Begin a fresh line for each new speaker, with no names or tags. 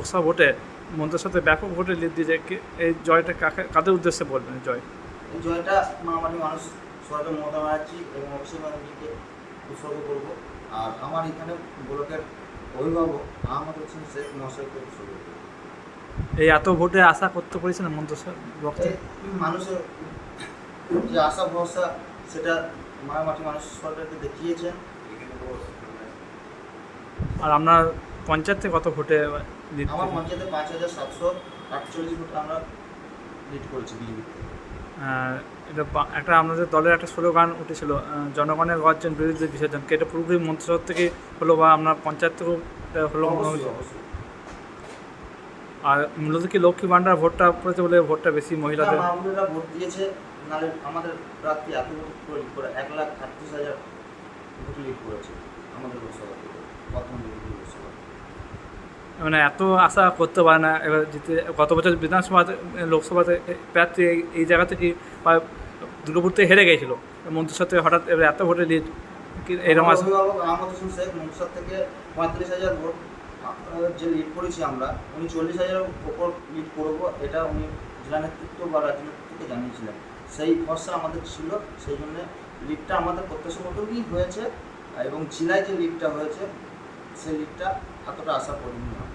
লোকসভা ভোটে মন্ত্রের সাথে ব্যাপক ভোটে লিড দিয়ে এই জয়টা কাদের উদ্দেশ্যে বলবেন জয়?
এই জয়টা মামাটি মানুষ সরকার মমতা ব্যানার্জি এবং অভিষেক ব্যানার্জিকে উৎসর্গ করব। আর আমার এখানে ব্লকের অভিভাবক আহমদ হোসেন শেখ মহাশয়কে উৎসর্গ করব।
এই এত ভোটে আশা করতে পেরেছেন মন্ত্র ব্লক থেকে?
মানুষের যে আশা ভরসা সেটা মামাটি মানুষ সরকারকে দেখিয়েছে।
আর আপনার পঞ্চায়েত থেকে কত ভোটে লিড?
আমার পঞ্চায়েতে 5,748 ভোটে আমরা লিড করেছি বিজেপি।
এটা একটা আপনাদের দলের একটা স্লোগান উঠেছিল, জনগণের গর্জন বিরুদ্ধে বিসর্জন, এটা পুরোপুরি মন্ত্রিসভা থেকে হলো বা আপনার পঞ্চায়েত থেকেও হলো?
অবশ্যই।
আর মূলত কি লক্ষ্মী ভাণ্ডার ভোটটা পড়েছে বলে ভোটটা বেশি মহিলাদের?
মহিলারা ভোট দিয়েছে, নাহলে আমাদের প্রার্থী এত ভোট লিড করে 1,38,000 ভোট লিড করেছে আমাদের লোকসভা থেকে, প্রথম লোকসভা।
মানে এত আশা করতে পারে না এবার জিতে। গত বছর বিধানসভাতে লোকসভাতে প্রার্থী এই জায়গা থেকে প্রায় দুর্গাপুর থেকে হেরে গিয়েছিল, মন্ত্রিসভা থেকে হঠাৎ এবার এত ভোটে লিড এরকম আসে?
অভিভাবক আহমদ হোসেন শেখ মন্ত্রিসভা থেকে 35,000 ভোট যে লিড করেছি আমরা, উনি 40,000 ওপর লিড করবো এটা উনি জেলা নেতৃত্ব বা রাজ্য নেতৃত্বকে জানিয়েছিলেন। সেই ভরসা আমাদের ছিল, সেই জন্য লিডটা আমাদের প্রত্যাশা মতোই হয়েছে। এবং জেলায় যে লিডটা হয়েছে সেই লিডটা এতটা আশা করিনি আমরা।